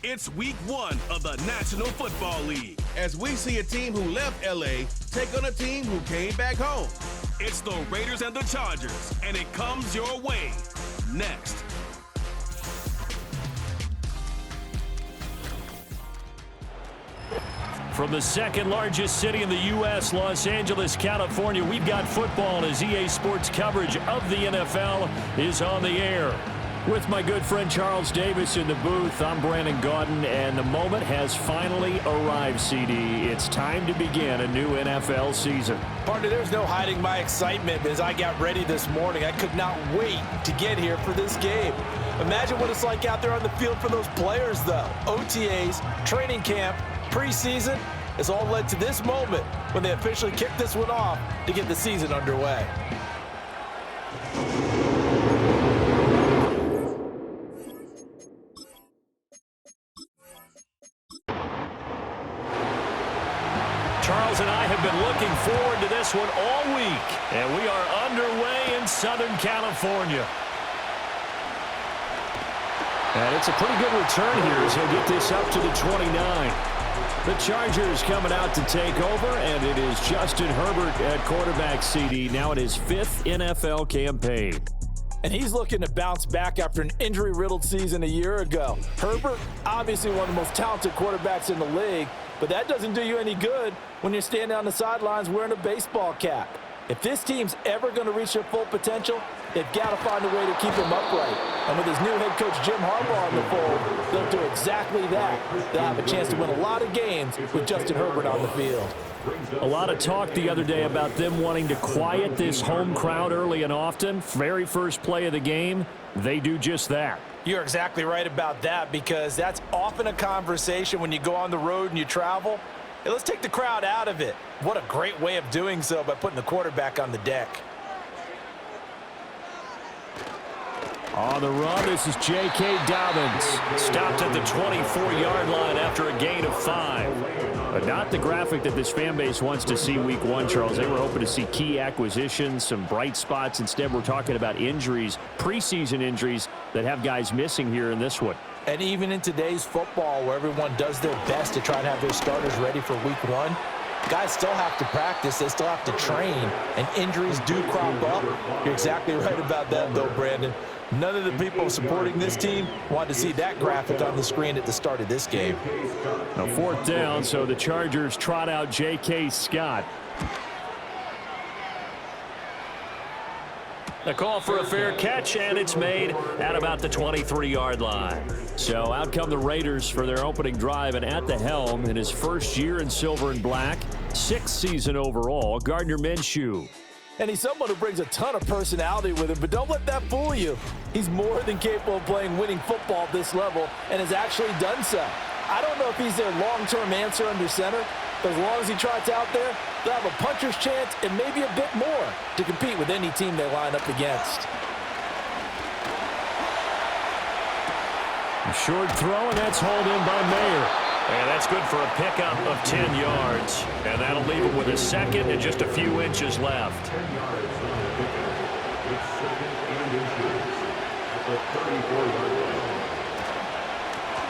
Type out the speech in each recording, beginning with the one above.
It's week 1 of the National Football League. As we see a team who left L.A. take on a team who came back home. It's the Raiders and the Chargers, and it comes your way next. From the second largest city in the U.S., Los Angeles, California, we've got football as EA Sports coverage of the NFL is on the air. With my good friend Charles Davis in the booth, I'm Brandon Gaudin, and the moment has finally arrived, CD. It's time to begin a new NFL season. Partner, there's no hiding my excitement as I got ready this morning. I could not wait to get here for this game. Imagine what it's like out there on the field for those players, though. OTAs, training camp, preseason, it's all led to this moment when they officially kick this one off to get the season underway. Charles and I have been looking forward to this one all week, and we are underway in Southern California. And it's a pretty good return here as he'll get this up to the 29. The Chargers coming out to take over, and it is Justin Herbert at quarterback, CD, now in his 5th NFL campaign. And he's looking to bounce back after an injury-riddled season a year ago. Herbert, obviously one of the most talented quarterbacks in the league, but that doesn't do you any good when you're standing on the sidelines wearing a baseball cap. If this team's ever going to reach their full potential, they've got to find a way to keep him upright. And with his new head coach, Jim Harbaugh, in the fold, they'll do exactly that. They'll have a chance to win a lot of games with Justin Herbert on the field. A lot of talk the other day about them wanting to quiet this home crowd early and often. Very first play of the game, they do just that. You're exactly right about that, because that's often a conversation when you go on the road and you travel. Hey, let's take the crowd out of it. What a great way of doing so by putting the quarterback on the deck. On the run, this is J.K. Dobbins. Stopped at the 24-yard line after a gain of 5. But not the graphic that this fan base wants to see week 1, Charles. They were hoping to see key acquisitions, some bright spots. Instead, we're talking about injuries, preseason injuries that have guys missing here in this one. And even in today's football, where everyone does their best to try and have their starters ready for week 1, guys still have to practice. They still have to train, and injuries do crop up. You're exactly right about that, though, Brandon. None of the people supporting this team wanted to see that graphic on the screen at the start of this game. Now 4th down, so the Chargers trot out J.K. Scott. A call for a fair catch, and it's made at about the 23-yard line. So out come the Raiders for their opening drive, and at the helm in his first year in silver and black, 6th season overall, Gardner Minshew. And he's someone who brings a ton of personality with him, but don't let that fool you. He's more than capable of playing winning football at this level and has actually done so. I don't know if he's their long-term answer under center, but as long as he trots out there, they'll have a puncher's chance and maybe a bit more to compete with any team they line up against. A short throw, and that's hauled in by Mayer. And that's good for a pickup of 10 yards. And that'll leave him with a second and just a few inches left.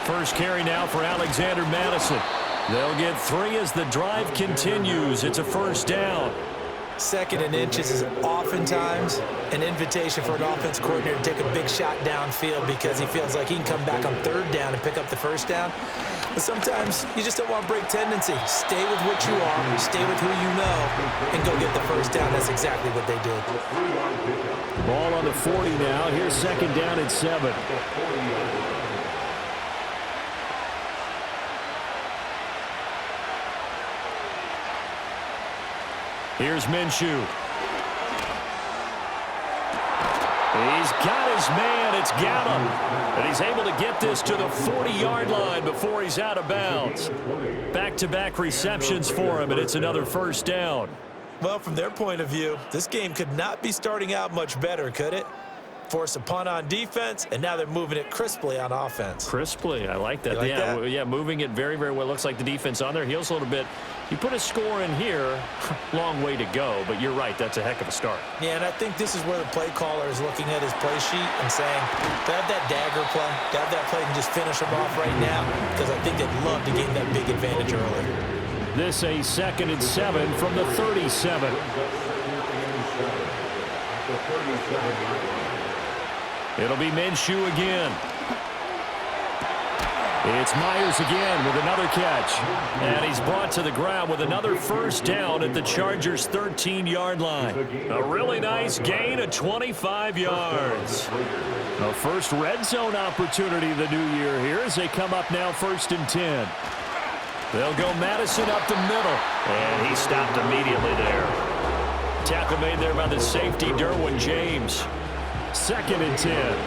First carry now for Alexander Mattison. They'll get 3 as the drive continues. It's a first down. 2nd and inches is oftentimes an invitation for an offense coordinator to take a big shot downfield because he feels like he can come back on 3rd down and pick up the first down. But sometimes you just don't want to break tendency. Stay with what you are, stay with who you know, and go get the first down. That's exactly what they did. Ball on the 40 now. Here's 2nd down and 7. Here's Minshew. He's got his man. It's Gallup. And he's able to get this to the 40-yard line before he's out of bounds. Back-to-back receptions for him, and it's another first down. Well, from their point of view, this game could not be starting out much better, could it? force a punt on defense, and now they're moving it crisply on offense. Crisply, I like that. You like that? Yeah, moving it very, very well. Looks like the defense on their heels a little bit. You put a score in here, long way to go, but you're right, that's a heck of a start. Yeah, and I think this is where the play caller is looking at his play sheet and saying, to have that dagger play, to have that play and just finish them off right now, because I think they'd love to gain that big advantage early. This a 2nd and 7 from the 37. It'll be Minshew again. It's Myers again with another catch. And he's brought to the ground with another first down at the Chargers' 13-yard line. A really nice gain of 25 yards. A first red zone opportunity of the new year here as they come up now 1st and 10. They'll go Madison up the middle. And he stopped immediately there. Tackle made there by the safety, Derwin James. 2nd and 10.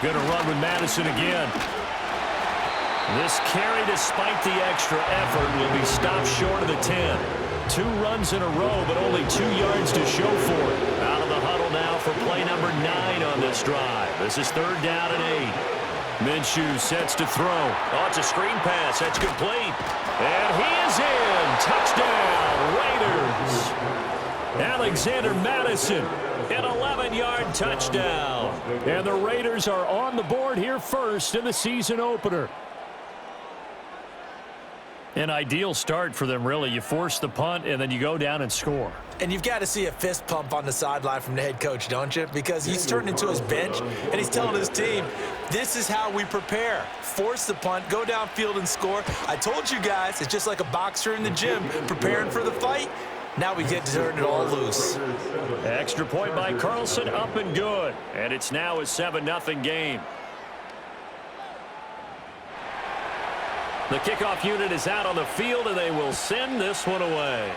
Going to run with Madison again. This carry, despite the extra effort, will be stopped short of the 10. 2 runs in a row, but only 2 yards to show for it. Out of the huddle now for play number 9 on this drive. This is 3rd down and 8. Minshew sets to throw. Oh, it's a screen pass. That's complete. And he is in. Touchdown, Raiders. Alexander Madison. An 11-yard touchdown. And the Raiders are on the board here first in the season opener. An ideal start for them, really. You force the punt, and then you go down and score. And you've got to see a fist pump on the sideline from the head coach, don't you? Because he's turned into his bench, and he's telling his team, this is how we prepare. Force the punt, go downfield and score. I told you guys, it's just like a boxer in the gym preparing for the fight. Now we get to turn it all loose. Extra point by Carlson, up and good. And it's now a 7-0 game. The kickoff unit is out on the field, and they will send this one away.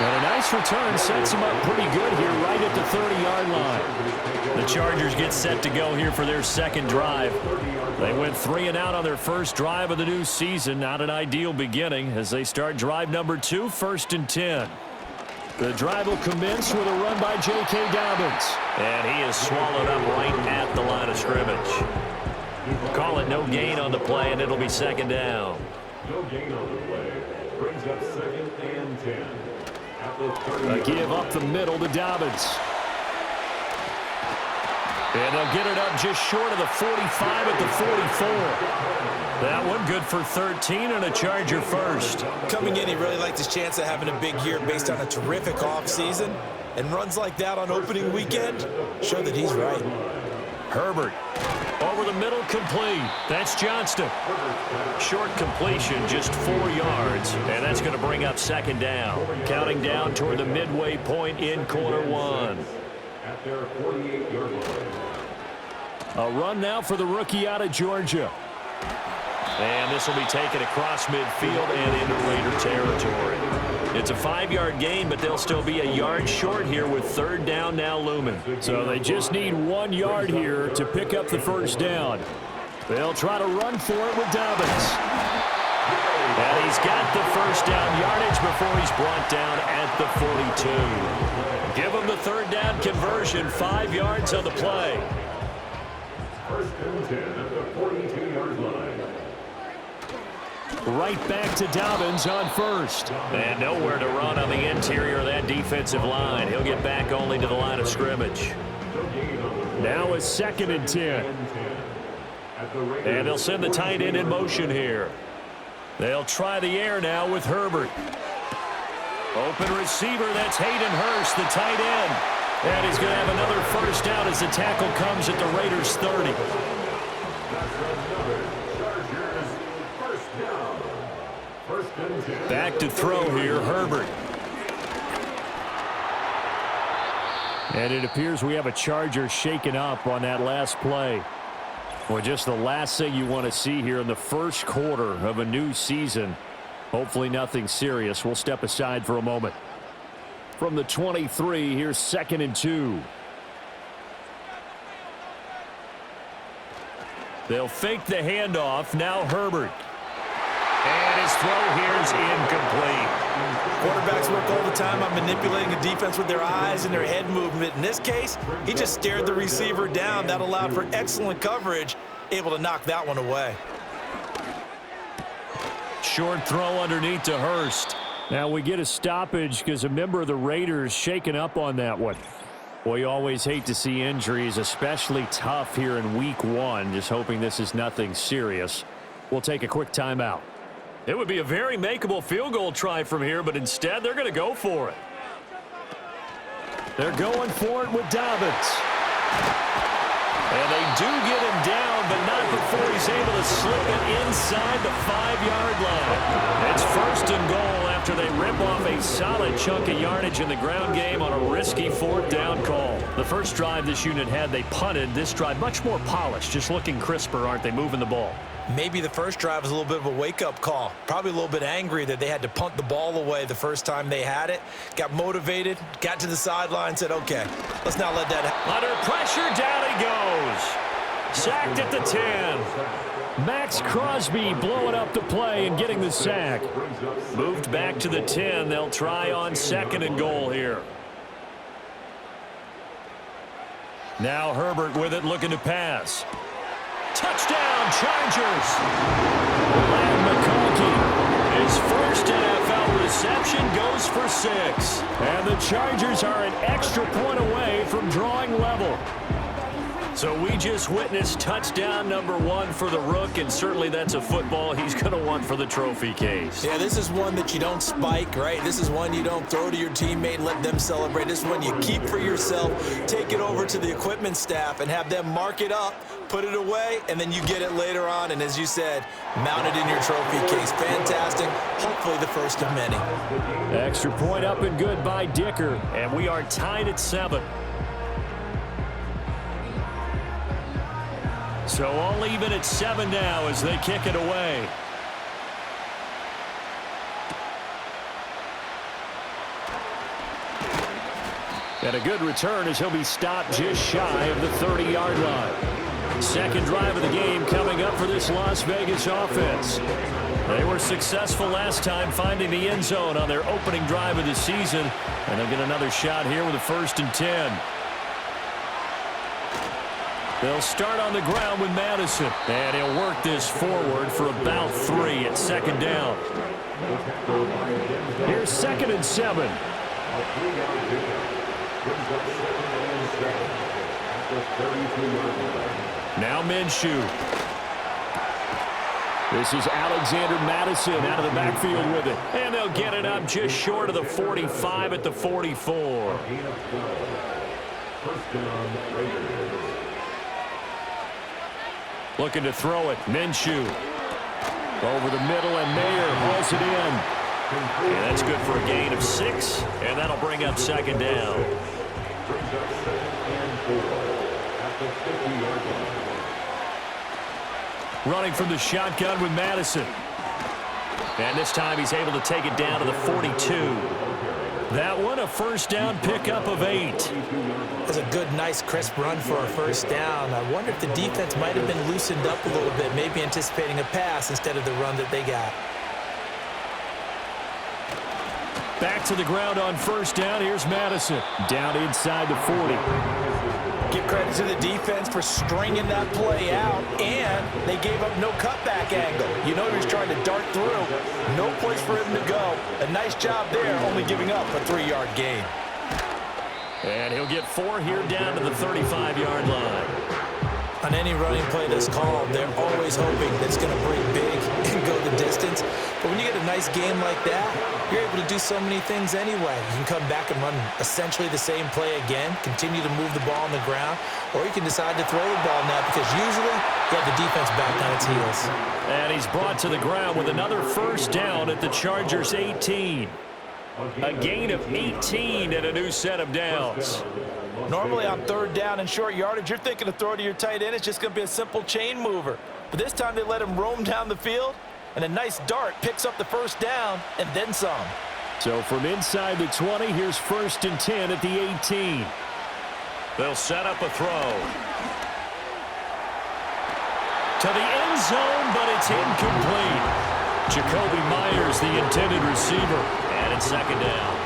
And a nice return sets him up pretty good here right at the 30-yard line. The Chargers get set to go here for their second drive. They went 3 and out on their first drive of the new season. Not an ideal beginning as they start drive number 2, 1st and 10. The drive will commence with a run by J.K. Dobbins. And he is swallowed up right at the line of scrimmage. Call it no gain on the play, and it'll be 2nd down. No gain on the play. Brings up 2nd and 10. A give up the middle to Dobbins. And they'll get it up just short of the 45 at the 44. That one good for 13 and a Charger first. Coming in, he really liked his chance of having a big year based on a terrific offseason. And runs like that on opening weekend show that he's right. Herbert over the middle, complete. That's Johnston. Short completion, just 4 yards. And that's going to bring up 2nd down. Counting down toward the midway point in quarter 1. At their 48-yard line. A run now for the rookie out of Georgia. And this will be taken across midfield and into Raider territory. It's a 5-yard gain, but they'll still be a yard short here with 3rd down now looming. So they just need 1 yard here to pick up the first down. They'll try to run for it with Dobbins. And he's got the first down yardage before he's brought down at the 42. Give him the 3rd down conversion, 5 yards on the play. 1st and 10 at the 42-yard line. Right back to Dobbins on 1st. And nowhere to run on the interior of that defensive line. He'll get back only to the line of scrimmage. Now a 2nd and 10. And they'll send the tight end in motion here. They'll try the air now with Herbert. Open receiver, that's Hayden Hurst, the tight end. And he's going to have another first down as the tackle comes at the Raiders' 30. Back to throw here, Herbert. And it appears we have a Charger shaken up on that last play. Well, just the last thing you want to see here in the first quarter of a new season. Hopefully nothing serious. We'll step aside for a moment. From the 23, here's 2nd and 2. They'll fake the handoff. Now Herbert. And his throw here is incomplete. Quarterbacks work all the time on manipulating a defense with their eyes and their head movement. In this case, he just stared the receiver down. That allowed for excellent coverage, able to knock that one away. Short throw underneath to Hurst. Now we get a stoppage because a member of the Raiders shaken up on that one. Boy, you always hate to see injuries, especially tough here in week 1. Just hoping this is nothing serious. We'll take a quick timeout. It would be a very makeable field goal try from here, but instead they're going to go for it. They're going for it with Dobbins. And they do get him down, but not before he's able to slip it inside the 5-yard line. It's first and goal after they rip off a solid chunk of yardage in the ground game on a risky 4th down call. The first drive this unit had, they punted. This drive much more polished, just looking crisper, aren't they, moving the ball? Maybe the first drive was a little bit of a wake-up call. Probably a little bit angry that they had to punt the ball away the first time they had it. Got motivated, got to the sideline, said, okay, let's not let that happen. Under pressure, down he goes. Sacked at the 10. Max Crosby blowing up the play and getting the sack. Moved back to the 10. They'll try on 2nd and goal here. Now Herbert with it, looking to pass. Touchdown, Chargers! Lamb McConkey, his first NFL reception goes for 6. And the Chargers are an extra point away from drawing level. So we just witnessed touchdown number 1 for the Rook, and certainly that's a football he's going to want for the trophy case. Yeah, this is one that you don't spike, right? This is one you don't throw to your teammate and let them celebrate. This is one you keep for yourself, take it over to the equipment staff and have them mark it up, put it away, and then you get it later on, and as you said, mount it in your trophy case. Fantastic. Hopefully the first of many. Extra point up and good by Dicker, and we are tied at 7. So all even at 7 now as they kick it away. And a good return as he'll be stopped just shy of the 30-yard line. Second drive of the game coming up for this Las Vegas offense. They were successful last time finding the end zone on their opening drive of the season, and they'll get another shot here with a 1st and 10. They'll start on the ground with Madison, and he'll work this forward for about 3 at 2nd down. Here's 2nd and 7. Now Minshew. This is Alexander Madison out of the backfield with it, and they'll get it up just short of the 45 at the 44. Looking to throw it. Minshew. Over the middle, and Mayer hauls it in. And that's good for a gain of 6, and that'll bring up 2nd down. Running from the shotgun with Madison. And this time he's able to take it down to the 42. That one a 1st down pickup of 8. That's a good, nice, crisp run for a 1st down. I wonder if the defense might have been loosened up a little bit, maybe anticipating a pass instead of the run that they got. Back to the ground on 1st down. Here's Madison. Down inside the 40. Give credit to the defense for stringing that play out, and they gave up no cutback angle. You know he was trying to dart through. No place for him to go. A nice job there, only giving up a 3-yard gain. And he'll get 4 here down to the 35-yard line. On any running play that's called, they're always hoping that it's going to break big and go the distance. But when you get a nice game like that, you're able to do so many things anyway. You can come back and run essentially the same play again, continue to move the ball on the ground, or you can decide to throw the ball now because usually you have the defense back on its heels. And he's brought to the ground with another 1st down at the Chargers' 18. A gain of 18 and a new set of downs. Normally on 3rd down and short yardage, you're thinking to throw to your tight end. It's just going to be a simple chain mover. But this time they let him roam down the field, and a nice dart picks up the 1st down and then some. So from inside the 20, here's 1st and 10 at the 18. They'll set up a throw. To the end zone, but it's incomplete. Jacoby Myers, the intended receiver. And it's second down.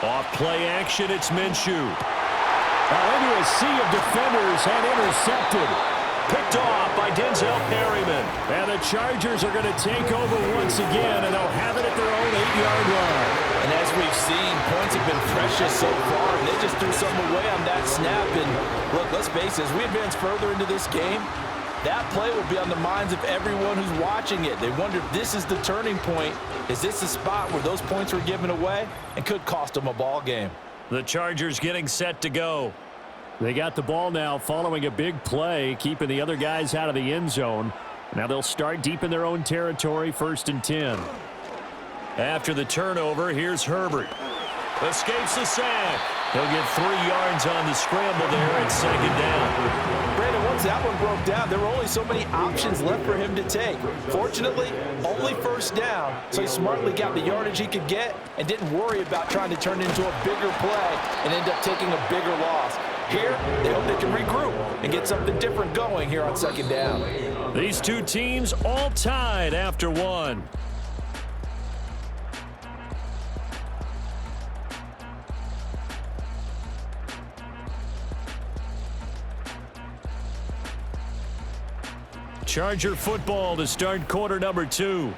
Off play action, it's Minshew. Into a sea of defenders and intercepted. Picked off by Denzel Perryman. And the Chargers are going to take over once again, and they'll have it at their own 8-yard line. And as we've seen, points have been precious so far, and they just threw something away on that snap. And look, let's face it, as we advance further into this game, that play will be on the minds of everyone who's watching it. They wonder if this is the turning point. Is this the spot where those points were given away and could cost them a ball game? The Chargers getting set to go. They got the ball now following a big play, keeping the other guys out of the end zone. Now they'll start deep in their own territory, 1st and 10. After the turnover, here's Herbert. Escapes the sack. He'll get 3 yards on the scramble there at second down. Brandon, once that one broke down, there were only so many options left for him to take. Fortunately, only 1st down, so he smartly got the yardage he could get and didn't worry about trying to turn it into a bigger play and end up taking a bigger loss. Here, they hope they can regroup and get something different going here on 2nd down. These two teams all tied after one. Charger football to start quarter number 2.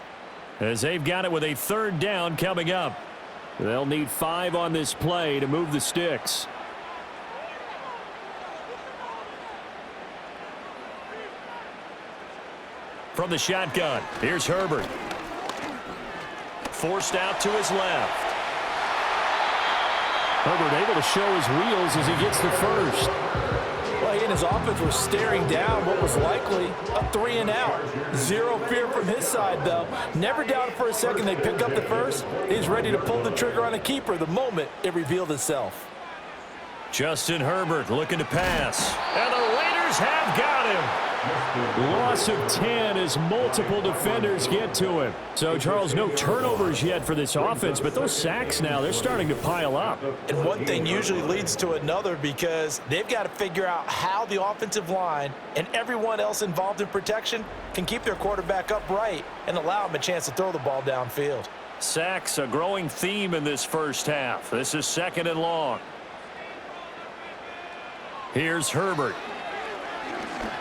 As they've got it with a 3rd down coming up. They'll need 5 on this play to move the sticks. From the shotgun, here's Herbert. Forced out to his left. Herbert able to show his wheels as he gets the first. Well, he and his offense were staring down what was likely a 3-and-out. Zero fear from his side, though. Never doubted for a second they'd pick up the first. He's ready to pull the trigger on a keeper the moment it revealed itself. Justin Herbert looking to pass. And the Raiders have got him. Loss of 10 as multiple defenders get to him. So, Charles, no turnovers yet for this offense, but those sacks now, they're starting to pile up. And one thing usually leads to another because they've got to figure out how the offensive line and everyone else involved in protection can keep their quarterback upright and allow him a chance to throw the ball downfield. Sacks, a growing theme in this first half. This is 2nd and long. Here's Herbert.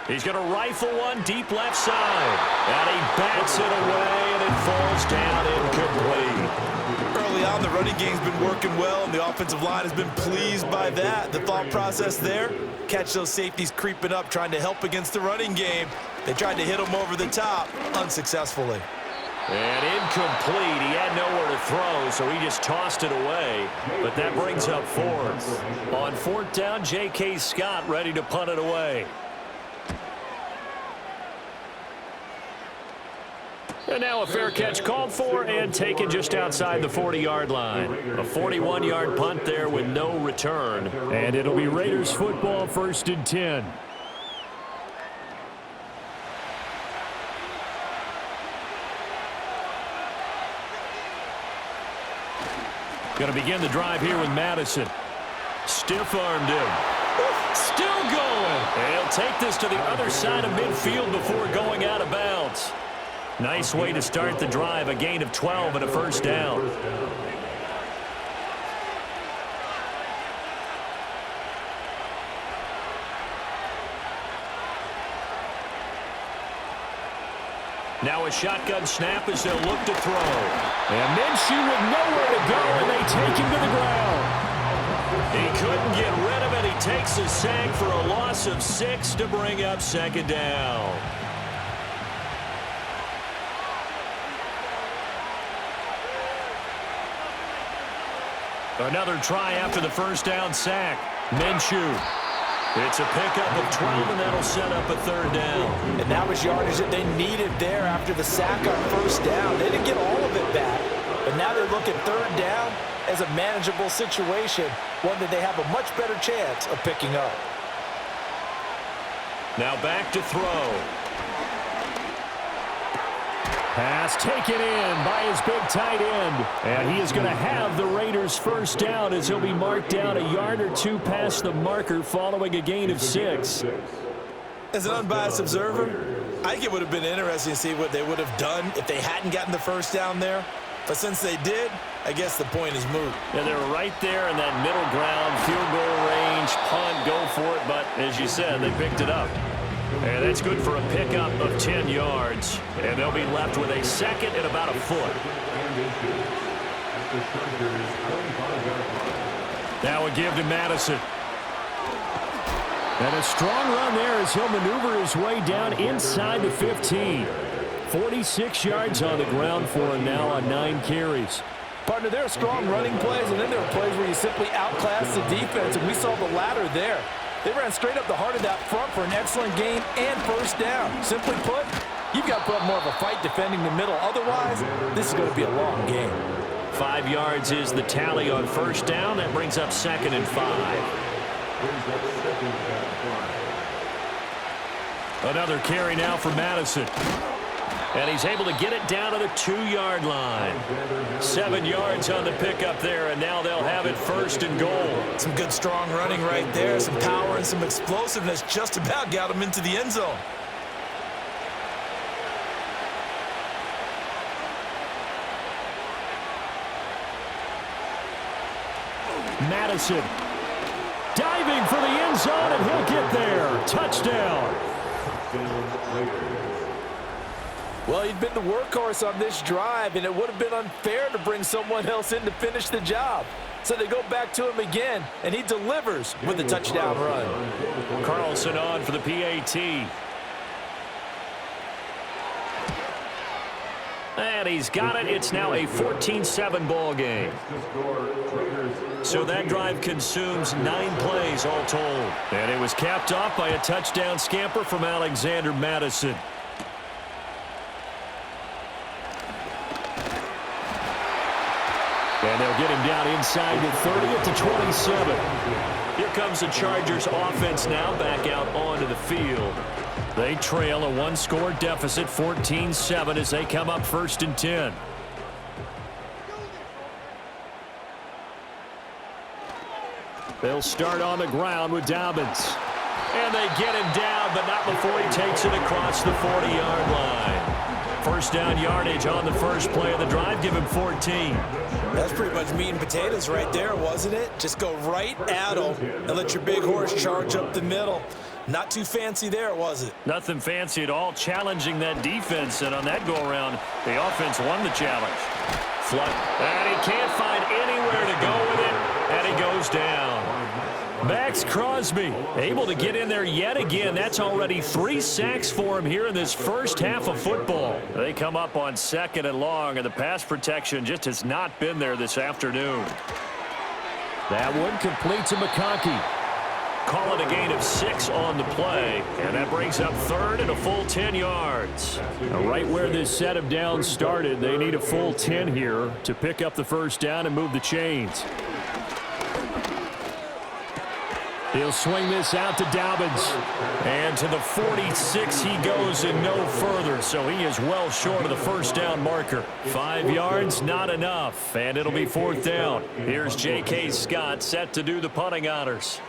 He's going to rifle one deep left side. And he bats it away, and it falls down incomplete. Early on, the running game's been working well, and the offensive line has been pleased by that. The thought process there, catch those safeties creeping up, trying to help against the running game. They tried to hit him over the top, unsuccessfully. And incomplete. He had nowhere to throw, so he just tossed it away. But that brings up 4th. On 4th down, J.K. Scott ready to punt it away. And now a fair catch called for and taken just outside the 40-yard line. A 41-yard punt there with no return. And it'll be Raiders football, 1st and 10. Going to begin the drive here with Madison. Stiff-armed him. Still going. He'll take this to the other side of midfield before going out of bounds. Nice way to start the drive. A gain of 12 and a 1st down. Now a shotgun snap as they'll look to throw. And Minshew with nowhere to go, and they take him to the ground. He couldn't get rid of it. He takes a sack for a loss of 6 to bring up 2nd down. Another try after the 1st down sack. Minshew. It's a pickup of 12, and that'll set up a 3rd down. And that was yardage that they needed there after the sack on 1st down. They didn't get all of it back, but now they're looking 3rd down as a manageable situation, one that they have a much better chance of picking up. Now back to throw. Pass taken in by his big tight end. And he is going to have the Raiders first down as he'll be marked down a yard or two past the marker following a gain of 6. As an unbiased observer, I think it would have been interesting to see what they would have done if they hadn't gotten the first down there. But since they did, I guess the point is moot. Yeah, they were right there in that middle ground, field goal range, punt, go for it. But as you said, they picked it up. And that's good for a pickup of 10 yards. And they'll be left with a second and about a foot. Now a give to Madison. And a strong run there as he'll maneuver his way down inside the 15. 46 yards on the ground for him now on 9 carries. Partner, there are strong running plays, and then there are plays where you simply outclass the defense, and we saw the latter there. They ran straight up the heart of that front for an excellent gain and first down. Simply put, you've got to put up more of a fight defending the middle. Otherwise, this is going to be a long game. 5 yards is the tally on first down. That brings up 2nd and 5. Another carry now for Madison. And he's able to get it down to the 2-yard line. 7 yards on the pickup there, and now they'll have it first and goal. Some good strong running right there, some power and some explosiveness just about got him into the end zone. Madison diving for the end zone, and he'll get there. Touchdown. Well, he'd been the workhorse on this drive, and it would have been unfair to bring someone else in to finish the job. So they go back to him again, and he delivers with a touchdown run. Carlson on for the PAT. And he's got it. It's now a 14-7 ball game. So that drive consumes 9 plays all told. And it was capped off by a touchdown scamper from Alexander Madison. And they'll get him down inside the 30 at the 27. Here comes the Chargers offense now back out onto the field. They trail a 1-score deficit, 14-7, as they come up 1st and 10. They'll start on the ground with Dobbins. And they get him down, but not before he takes it across the 40-yard line. First down yardage on the first play of the drive. Give him 14. That's pretty much meat and potatoes right there, wasn't it? Just go right at him and let your big horse charge up the middle. Not too fancy there, was it? Nothing fancy at all. Challenging that defense, and on that go-around, the offense won the challenge. Flood. And he can't find anywhere to go with it, and he goes down. Max Crosby able to get in there yet again. That's already 3 sacks for him here in this first half of football. They come up on 2nd and long, and the pass protection just has not been there this afternoon. That one complete to McConkey. Call it a gain of 6 on the play, and that brings up 3rd and a full 10 yards. Now, right where this set of downs started, they need a full 10 here to pick up the first down and move the chains. He'll swing this out to Dobbins. And to the 46 he goes and no further. So he is well short of the first down marker. 5 yards, not enough. And it'll be 4th down. Here's J.K. Scott set to do the punting honors.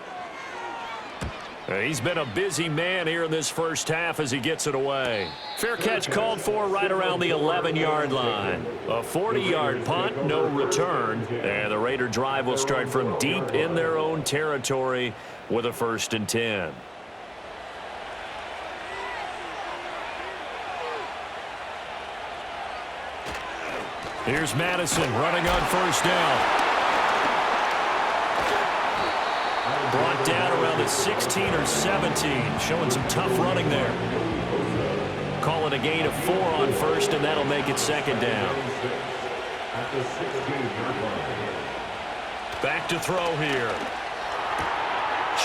He's been a busy man here in this first half as he gets it away. Fair catch called for right around the 11-yard line. A 40-yard punt, no return. And the Raider drive will start from deep in their own territory with a 1st and 10. Here's Madison running on first down. Brought down around the 16 or 17, showing some tough running there. Call it a gain of 4 on first, and that'll make it 2nd down. Back to throw here.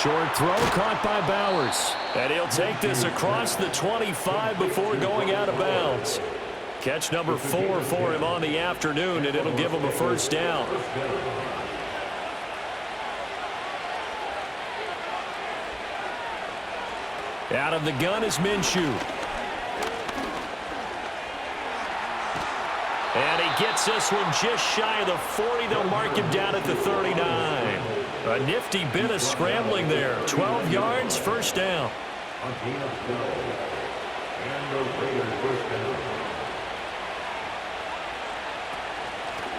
Short throw caught by Bowers. And he'll take this across the 25 before going out of bounds. Catch number 4 for him on the afternoon, and it'll give him a first down. Out of the gun is Minshew. gets this one just shy of the 40. They'll mark him down at the 39. A nifty bit of scrambling there. 12 yards, first down. A gain of 12. And the Raiders first down.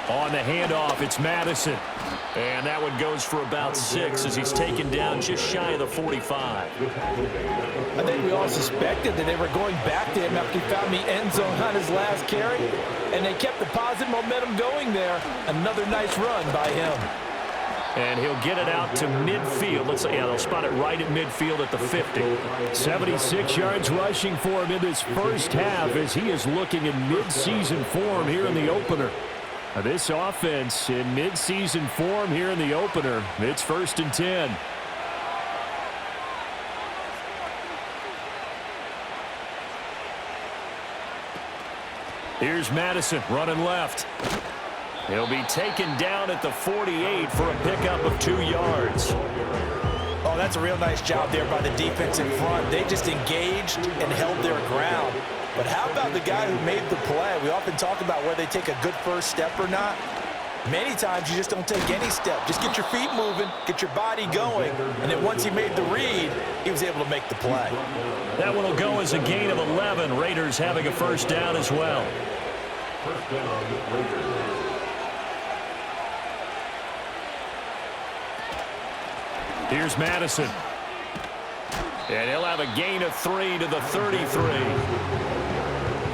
On the handoff, it's Madison. And that one goes for about 6 as he's taken down just shy of the 45. I think we all suspected that they were going back to him after he found the end zone on his last carry, and they kept the positive momentum going there. Another nice run by him. And he'll get it out to midfield. They'll spot it right at midfield at the 50. 76 yards rushing for him in this first half as he is looking in midseason form here in the opener. This offense in midseason form here in the opener. It's 1st and 10. Here's Madison running left. He'll be taken down at the 48 for a pickup of 2 yards. Oh, that's a real nice job there by the defense in front. They just engaged and held their ground. But how about the guy who made the play? We often talk about whether they take a good first step or not. Many times you just don't take any step. Just get your feet moving, get your body going, and then once he made the read, he was able to make the play. That one will go as a gain of 11. Raiders having a first down as well. First down, Raiders. Here's Madison. And he'll have a gain of 3 to the 33.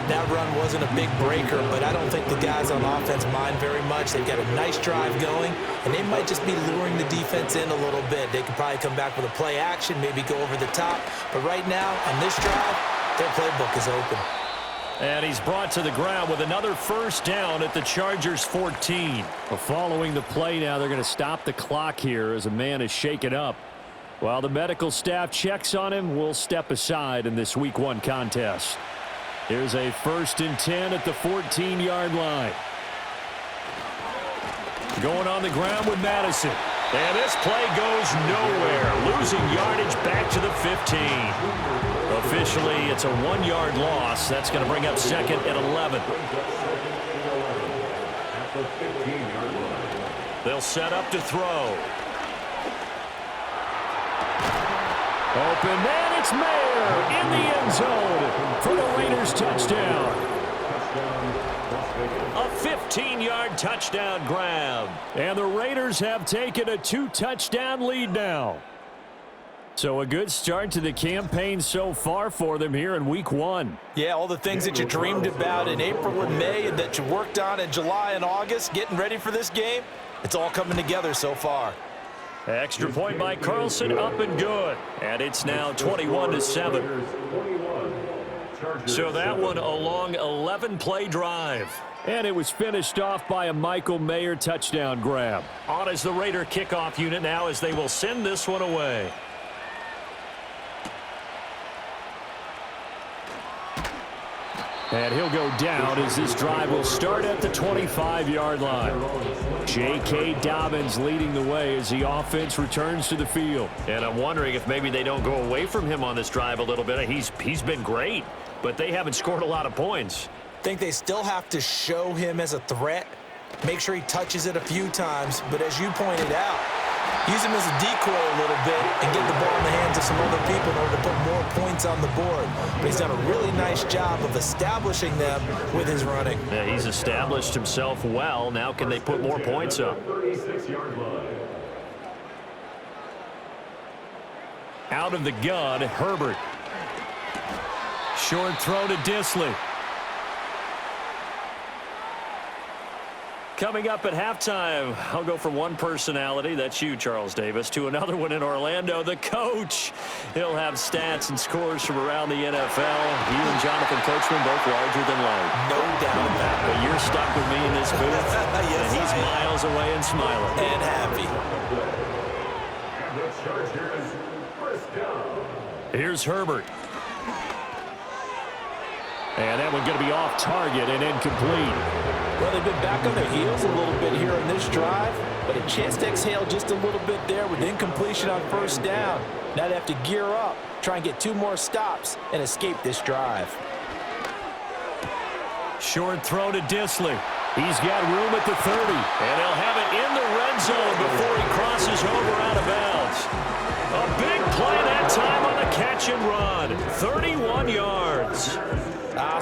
That run wasn't a big breaker, but I don't think the guys on offense mind very much. They've got a nice drive going, and they might just be luring the defense in a little bit. They could probably come back with a play action, maybe go over the top. But right now, on this drive, their playbook is open. And he's brought to the ground with another first down at the Chargers' 14. Well, following the play now, they're going to stop the clock here as a man is shaken up. While the medical staff checks on him, we'll step aside in this Week 1 contest. Here's a 1st and 10 at the 14-yard line. Going on the ground with Madison. And this play goes nowhere. Losing yardage back to the 15. Officially, it's a 1-yard loss. That's going to bring up 2nd and 11. They'll set up to throw. Open, and it's Mayer in the end zone for the Raiders touchdown. A 15-yard touchdown grab. And the Raiders have taken a 2-touchdown lead now. So a good start to the campaign so far for them here in Week 1. Yeah, all the things that you dreamed about in April and May and that you worked on in July and August, getting ready for this game, it's all coming together so far. Extra point by Carlson, up and good. And it's now 21-7. So that one a long 11-play drive. And it was finished off by a Michael Mayer touchdown grab. On as the Raider kickoff unit now as they will send this one away. And he'll go down as this drive will start at the 25-yard line. J.K. Dobbins leading the way as the offense returns to the field. And I'm wondering if maybe they don't go away from him on this drive a little bit. He's been great, but they haven't scored a lot of points. I think they still have to show him as a threat, make sure he touches it a few times, but as you pointed out, use him as a decoy a little bit and get the ball in the hands of some other people in order to put more points on the board. But he's done a really nice job of establishing them with his running. Yeah, he's established himself well. Now can they put more points up? 36-yard line. Out of the gun, Herbert. Short throw to Disley. Coming up at halftime, I'll go from one personality, that's you, Charles Davis, to another one in Orlando, the coach. He'll have stats and scores from around the NFL. You and Jonathan Coachman both larger than life. No doubt about it. But you're stuck with me in this booth, Yes, and he's miles away and smiling. And happy. And the Chargers first down. Here's Herbert. And that one going to be off target and incomplete. Well, they've been back on their heels a little bit here on this drive, but a chance to exhale just a little bit there with incompletion on first down. Now they have to gear up, try and get 2 more stops, and escape this drive. Short throw to Disley. He's got room at the 30, and he'll have it in the red zone before he crosses over out of bounds. A big play that time on the catch and run. 31 yards.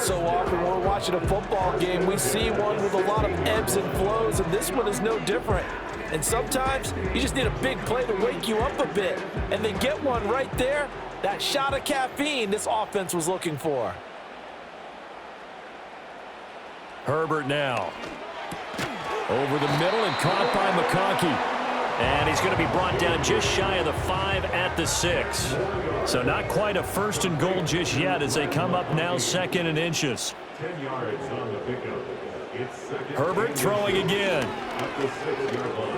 So often when we're watching a football game, we see one with a lot of ebbs and flows, and this one is no different. And sometimes you just need a big play to wake you up a bit, and they get one right there. That shot of caffeine this offense was looking for. Herbert now. Over the middle and caught by McConkey. And he's going to be brought down just shy of the 5 at the 6. So not quite a first and goal just yet as they come up now 2nd and inches. 10 yards on the pickup. It's second. Herbert throwing again. At the 6-yard line.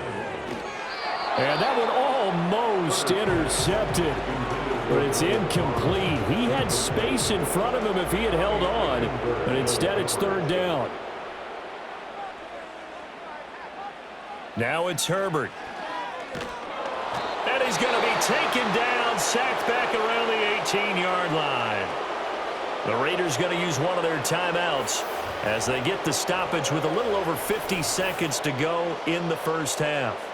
And that one almost intercepted. But it's incomplete. He had space in front of him if he had held on. But instead it's 3rd down. Now it's Herbert. And he's going to be taken down, sacked back around the 18-yard line. The Raiders going to use one of their timeouts as they get the stoppage with a little over 50 seconds to go in the first half.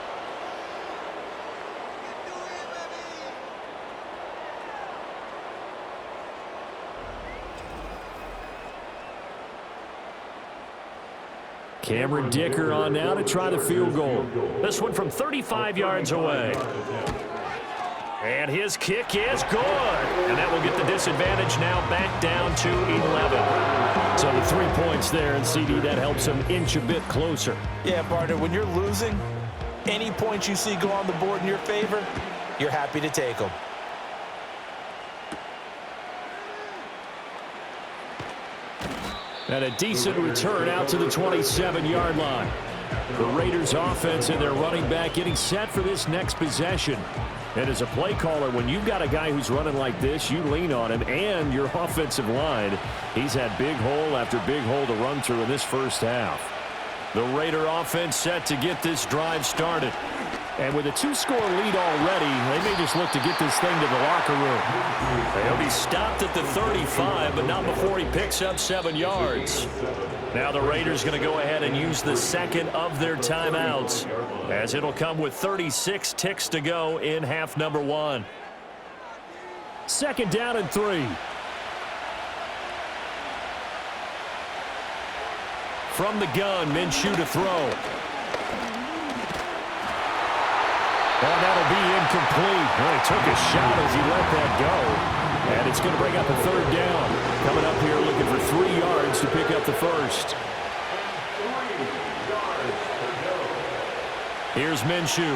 Cameron Dicker on now to try the field goal. This one from 35 yards away. And his kick is good. And that will get the disadvantage now back down to 11. So the 3 points there, and CD, that helps him inch a bit closer. Yeah, partner, when you're losing, any points you see go on the board in your favor, you're happy to take them. And a decent return out to the 27-yard line. The Raiders offense and their running back getting set for this next possession. And as a play caller, when you've got a guy who's running like this, you lean on him and your offensive line. He's had big hole after big hole to run through in this first half. The Raider offense set to get this drive started. And with a 2-score lead already, they may just look to get this thing to the locker room. He'll be stopped at the 35, but not before he picks up 7 yards. Now the Raiders going to go ahead and use the second of their timeouts, as it'll come with 36 ticks to go in half number 1. 2nd down and 3. From the gun, Minshew to throw. And that'll be incomplete. Well, he took a shot as he let that go. And it's going to bring up a 3rd down. Coming up here looking for 3 yards to pick up the first. Here's Minshew.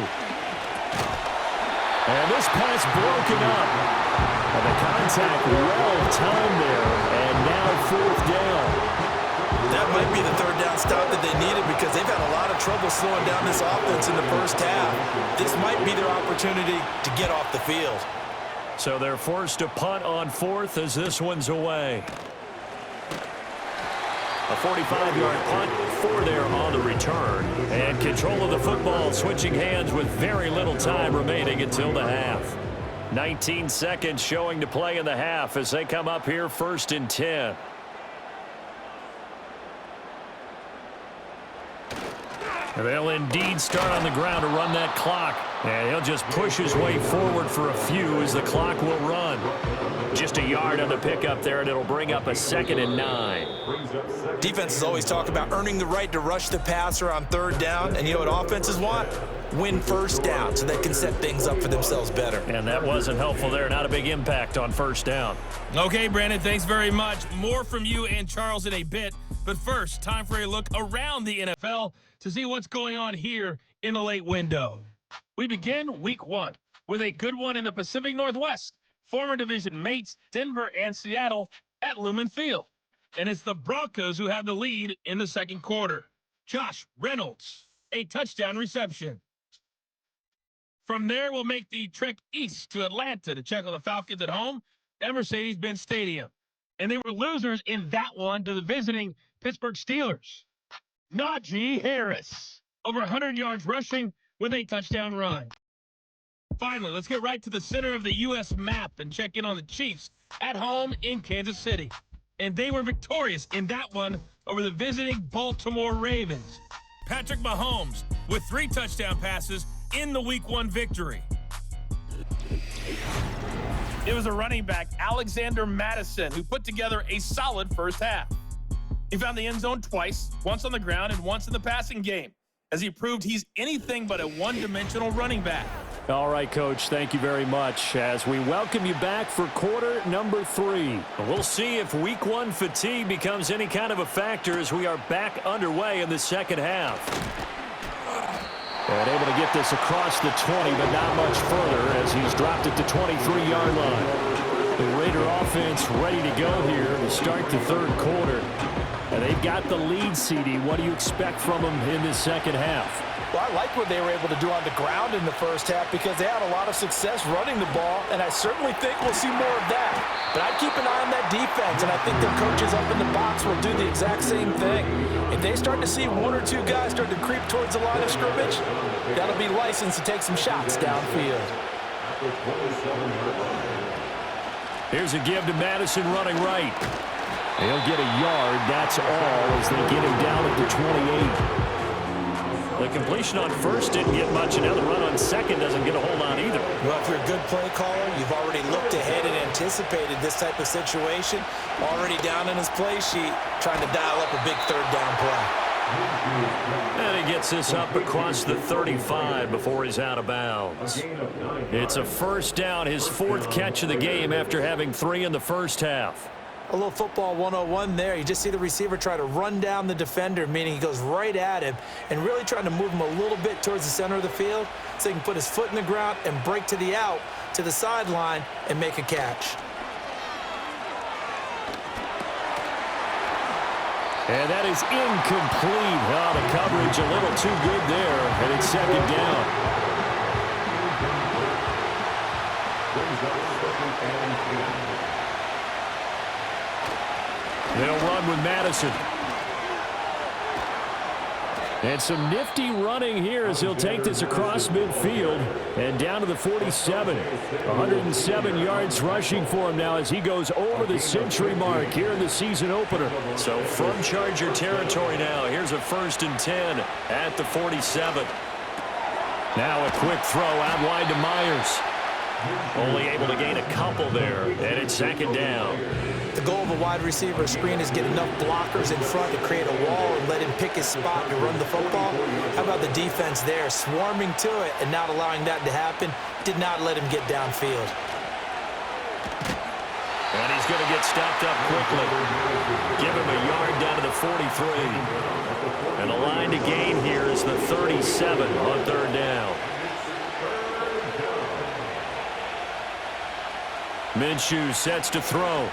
And this pass broken up. And the contact well timed there. And now 4th down. That might be the 3rd down stop that they needed because they've had a lot of trouble slowing down this offense in the first half. This might be their opportunity to get off the field. So they're forced to punt on 4th as this one's away. A 45-yard punt, 4 there on the return. And control of the football switching hands with very little time remaining until the half. 19 seconds showing to play in the half as they come up here 1st and 10. They'll indeed start on the ground to run that clock. And he'll just push his way forward for a few as the clock will run. Just a yard on the pickup there, and it'll bring up a 2nd and 9. Defenses always talk about earning the right to rush the passer on 3rd down. And you know what offenses want? Win 1st down so they can set things up for themselves better. And that wasn't helpful there. Not a big impact on 1st down. Okay, Brandon, thanks very much. More from you and Charles in a bit. But first, time for a look around the NFL to see what's going on here in the late window. We begin week 1 with a good one in the Pacific Northwest. Former division mates Denver and Seattle at Lumen Field. And it's the Broncos who have the lead in the 2nd quarter. Josh Reynolds, a touchdown reception. From there, we'll make the trek east to Atlanta to check on the Falcons at home at Mercedes-Benz Stadium. And they were losers in that one to the visiting Pittsburgh Steelers. Najee Harris, over 100 yards rushing with a touchdown run. Finally, let's get right to the center of the U.S. map and check in on the Chiefs at home in Kansas City. And they were victorious in that one, over the visiting Baltimore Ravens. Patrick Mahomes with 3 touchdown passes in the Week 1 victory. It was a running back, Alexander Mattison, who put together a solid first half. He found the end zone twice, once on the ground and once in the passing game, as he proved he's anything but a one-dimensional running back. All right, Coach, thank you very much as we welcome you back for quarter number 3. We'll see if Week 1 fatigue becomes any kind of a factor as we are back underway in the second half. And able to get this across the 20, but not much further as he's dropped it to 23-yard line. The Raider offense ready to go here to start the third quarter. And they've got the lead, CD. What do you expect from them in this second half? Well, I like what they were able to do on the ground in the first half because they had a lot of success running the ball, and I certainly think we'll see more of that. But I'd keep an eye on that defense, and I think their coaches up in the box will do the exact same thing. If they start to see 1 or 2 guys start to creep towards the line of scrimmage, that'll be licensed to take some shots downfield. Here's a give to Madison running right. He'll get a yard, that's all, as they get him down at the 28. The completion on first didn't get much, and now the run on second doesn't get a whole lot either. Well, if you're a good play caller, you've already looked ahead and anticipated this type of situation. Already down in his play sheet, trying to dial up a big third down play. And he gets this up across the 35 before he's out of bounds. It's a first down, his 4th catch of the game after having 3 in the first half. A little football 101 there. You just see the receiver try to run down the defender, meaning he goes right at him and really trying to move him a little bit towards the center of the field so he can put his foot in the ground and break to the out, to the sideline, and make a catch. And that is incomplete. Oh, the coverage a little too good there, and it's second down. They'll run with Madison. And some nifty running here as he'll take this across midfield and down to the 47. 107 yards rushing for him now as he goes over the century mark here in the season opener. So from Charger territory now, here's a 1st and 10 at the 47. Now a quick throw out wide to Myers. Only able to gain a couple there, and it's second down. The goal of a wide receiver screen is get enough blockers in front to create a wall and let him pick his spot to run the football. How about the defense there, swarming to it and not allowing that to happen? Did not let him get downfield. And he's going to get stopped up quickly. Give him a yard down to the 43. And the line to gain here is the 37 on third down. Minshew sets to throw.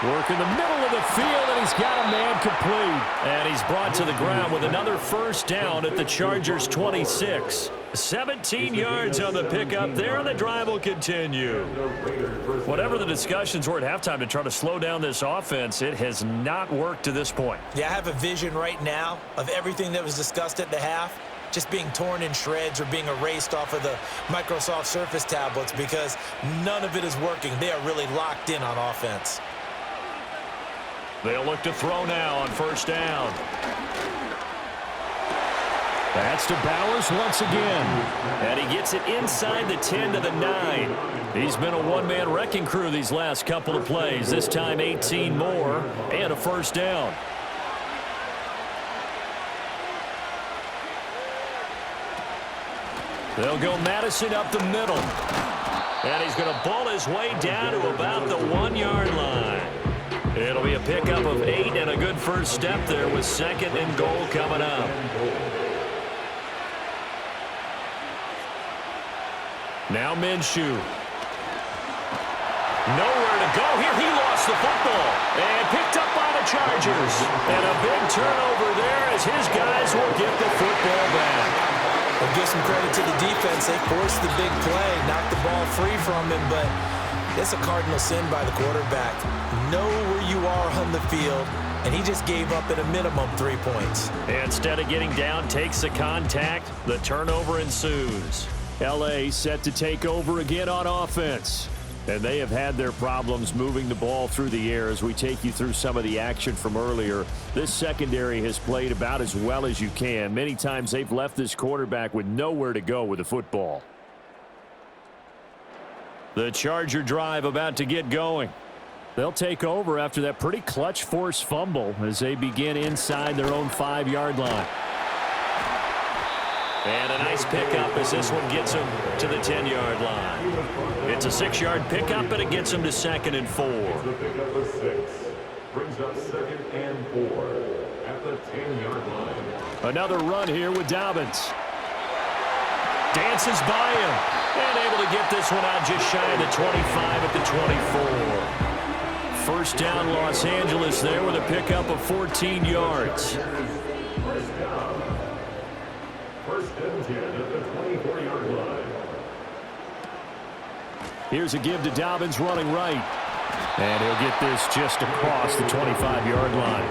Work in the middle of the field, and he's got a man complete. And he's brought to the ground with another first down at the Chargers' 26. 17 yards on the pickup there, and the drive will continue. Whatever the discussions were at halftime to try to slow down this offense, it has not worked to this point. Yeah, I have a vision right now of everything that was discussed at the half just being torn in shreds or being erased off of the Microsoft Surface tablets because none of it is working. They are really locked in on offense. They'll look to throw now on first down. That's to Bowers once again. And he gets it inside the 10 to the 9. He's been a one-man wrecking crew these last couple of plays. This time 18 more and a first down. They'll go Madison up the middle. And he's going to ball his way down to about the 1-yard line. It'll be a pickup of 8 and a good first step there with second and goal coming up. Now Minshew. Nowhere to go here. He lost the football and picked up by the Chargers. And a big turnover there as his guys will get the football back. I'll give some credit to the defense. They forced the big play, knocked the ball free from him, but it's a cardinal sin by the quarterback. Know where you are on the field, and he just gave up at a minimum 3 points. Instead of getting down, takes the contact. The turnover ensues. L.A. set to take over again on offense. And they have had their problems moving the ball through the air as we take you through some of the action from earlier. This secondary has played about as well as you can. Many times they've left this quarterback with nowhere to go with the football. The Charger drive about to get going. They'll take over after that pretty clutch forced fumble as they begin inside their own 5-yard line. And a nice pickup as this one gets them to the 10-yard line. It's a 6-yard pickup, and it gets them to 2nd and 4. The pickup of 6 brings up 2nd and 4 at the 10-yard line. Another run here with Dobbins. Dances by him and able to get this one out just shy of the 25 at the 24. First down, Los Angeles there with a pickup of 14 yards. First down. First and 10 at the 24-yard line. Here's a give to Dobbins running right. And he'll get this just across the 25-yard line.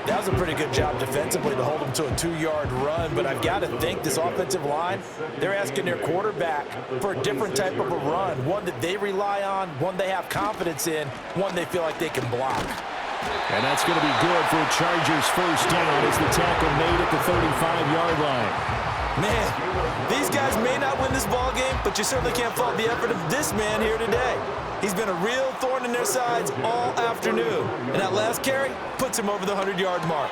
That was a pretty good job defensively to hold him to a 2-yard run, but I've got to think this offensive line, they're asking their quarterback for a different type of a run, one that they rely on, one they have confidence in, one they feel like they can block. And that's going to be good for a Chargers first down as the tackle made at the 35-yard line. Man, these guys may not win this ball game, but you certainly can't fault the effort of this man here today. He's been a real thorn in their sides all afternoon. And that last carry puts him over the 100-yard mark.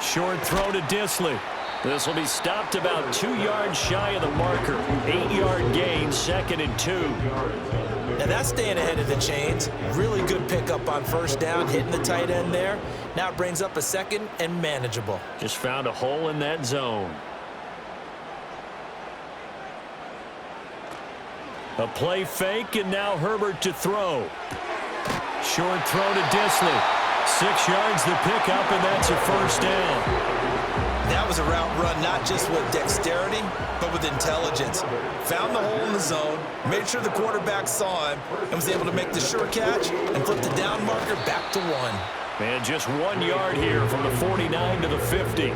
Short throw to Dissly. This will be stopped about 2 yards shy of the marker. 8-yard gain, 2nd and 2. Now that's staying ahead of the chains. Really good pickup on first down, hitting the tight end there. Now it brings up a 2nd and manageable. Just found a hole in that zone. A play fake, and now Herbert to throw. Short throw to Dissly. 6 yards the pickup, and that's a first down. That was a route run not just with dexterity, but with intelligence. Found the hole in the zone, made sure the quarterback saw him, and was able to make the sure catch and flip the down marker back to 1. And just 1 yard here from the 49 to the 50.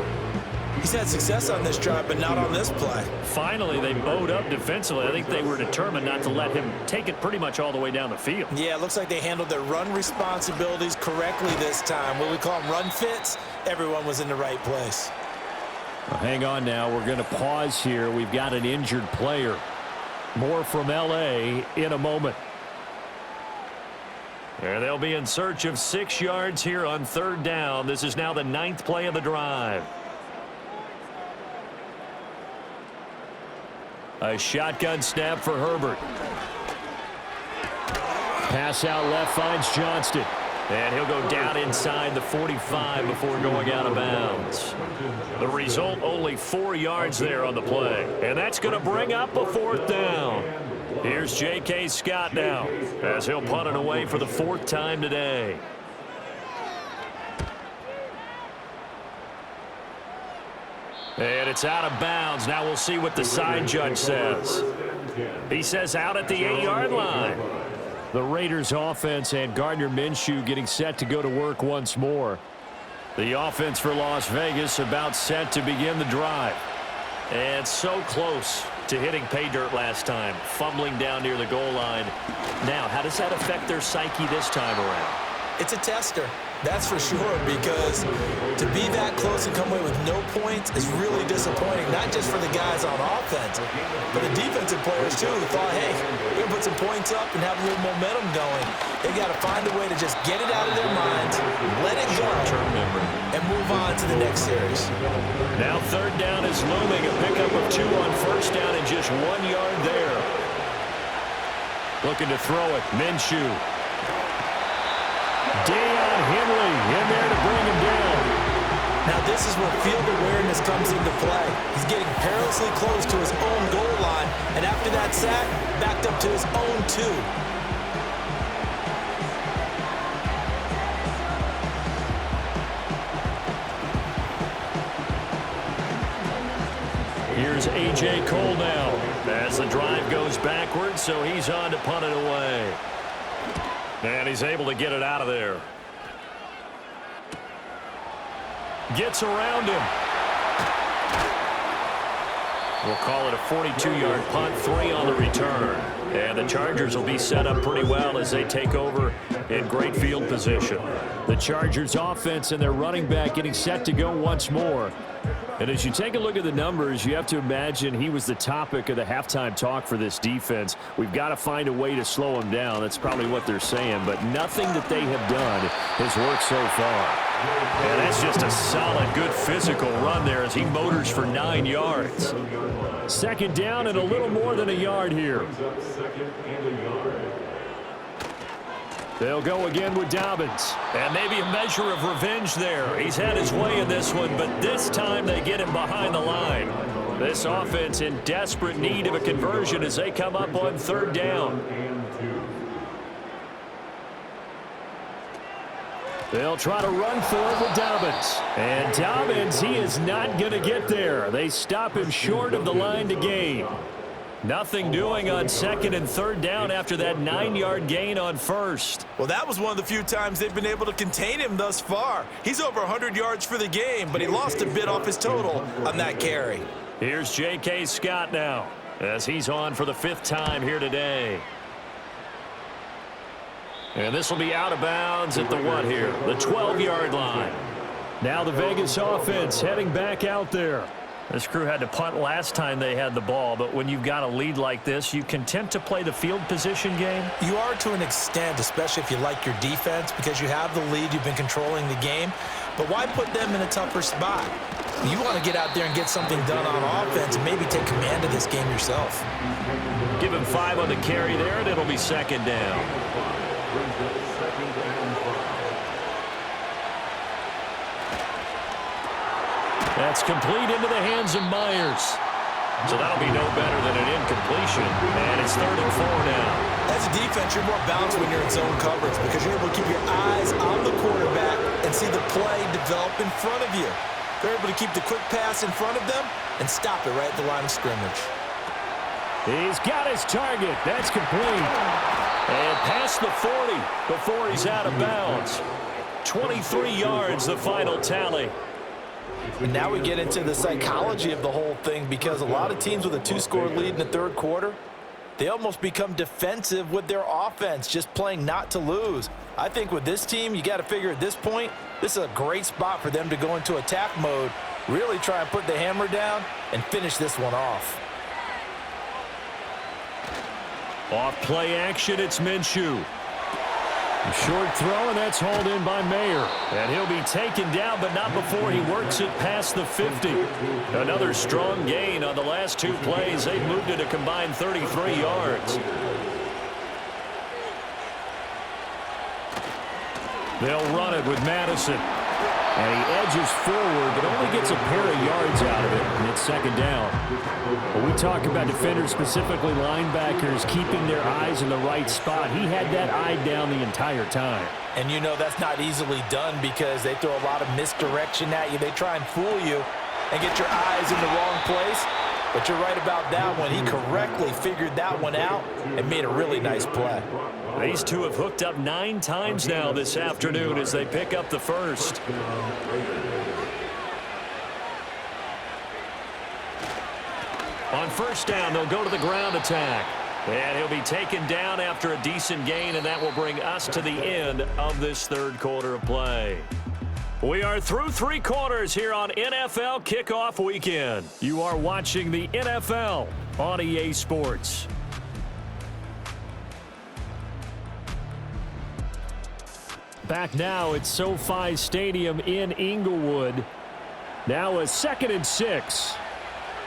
He's had success on this drive, but not on this play. Finally, they bowed up defensively. I think they were determined not to let him take it pretty much all the way down the field. Yeah, it looks like they handled their run responsibilities correctly this time. What we call them run fits, everyone was in the right place. Well, hang on now. We're going to pause here. We've got an injured player. More from L.A. in a moment. And they'll be in search of 6 yards here on 3rd down. This is now the 9th play of the drive. A shotgun snap for Herbert. Pass out left finds Johnston. And he'll go down inside the 45 before going out of bounds. The result, only 4 yards there on the play. And that's going to bring up a 4th down. Here's J.K. Scott now as he'll punt it away for the 4th time today. And it's out of bounds. Now we'll see what the side judge says. He says out at the 8-yard line. The Raiders offense and Gardner Minshew getting set to go to work once more. The offense for Las Vegas about set to begin the drive. And so close to hitting pay dirt last time, fumbling down near the goal line. Now, how does that affect their psyche this time around? It's a tester, that's for sure, because to be that close and come away with no points is really disappointing, not just for the guys on offense, but the defensive players too, who thought, hey, we're going to put some points up and have a little momentum going. They got to find a way to just get it out of their minds, let it go, and move on to the next series. Now 3rd down is looming, a pickup of 2 on first down and just 1 yard there. Looking to throw it, Minshew. Deion Henley in there to bring him down. Now this is where field awareness comes into play. He's getting perilously close to his own goal line, and after that sack, backed up to his own 2. Here's A.J. Cole now as the drive goes backwards, so he's on to punt it away. And he's able to get it out of there. Gets around him. We'll call it a 42-yard punt, 3 on the return. And the Chargers will be set up pretty well as they take over in great field position. The Chargers offense and their running back getting set to go once more. And as you take a look at the numbers, you have to imagine he was the topic of the halftime talk for this defense. We've got to find a way to slow him down. That's probably what they're saying. But nothing that they have done has worked so far. And that's just a solid, good physical run there as he motors for 9 yards. Second down and a little more than a yard here. They'll go again with Dobbins. And maybe a measure of revenge there. He's had his way in this one, but this time they get him behind the line. This offense in desperate need of a conversion as they come up on third down. They'll try to run for it with Dobbins. And Dobbins, he is not going to get there. They stop him short of the line to gain. Nothing doing on second and third down after that 9-yard gain on first. Well, that was one of the few times they've been able to contain him thus far. He's over 100 yards for the game, but he lost a bit off his total on that carry. Here's J.K. Scott now as he's on for the 5th time here today. And this will be out of bounds at the what here? The 12-yard line. Now the Vegas offense heading back out there. This crew had to punt last time they had the ball, but when you've got a lead like this, you content to play the field position game? You are to an extent, especially if you like your defense, because you have the lead, you've been controlling the game. But why put them in a tougher spot? You want to get out there and get something done on offense and maybe take command of this game yourself. Give him 5 on the carry there, and it'll be second down. That's complete into the hands of Myers. So that'll be no better than an incompletion. And it's 3rd and 4 now. As a defense, you're more balanced when you're in zone coverage because you're able to keep your eyes on the quarterback and see the play develop in front of you. They're able to keep the quick pass in front of them and stop it right at the line of scrimmage. He's got his target. That's complete. And past the 40 before he's out of bounds. 23 yards, the final tally. And now we get into the psychology of the whole thing because a lot of teams with a 2-score lead in the third quarter, they almost become defensive with their offense, just playing not to lose. I think with this team, you got to figure at this point, this is a great spot for them to go into attack mode, really try and put the hammer down and finish this one off. Off play action, it's Minshew. A short throw, and that's hauled in by Mayer. And he'll be taken down, but not before he works it past the 50. Another strong gain on the last 2 plays. They've moved it a combined 33 yards. They'll run it with Madison. And he edges forward, but only gets a pair of yards out of it, and it's second down. When we talk about defenders, specifically linebackers, keeping their eyes in the right spot, he had that eye down the entire time. And you know that's not easily done because they throw a lot of misdirection at you. They try and fool you and get your eyes in the wrong place. But you're right about that one. He correctly figured that one out and made a really nice play. These two have hooked up 9 times now this afternoon as they pick up the first. On first down, they'll go to the ground attack. And he'll be taken down after a decent gain, and that will bring us to the end of this third quarter of play. We are through 3 quarters here on NFL Kickoff Weekend. You are watching the NFL on EA Sports. Back now at SoFi Stadium in Inglewood. Now a 2nd and 6.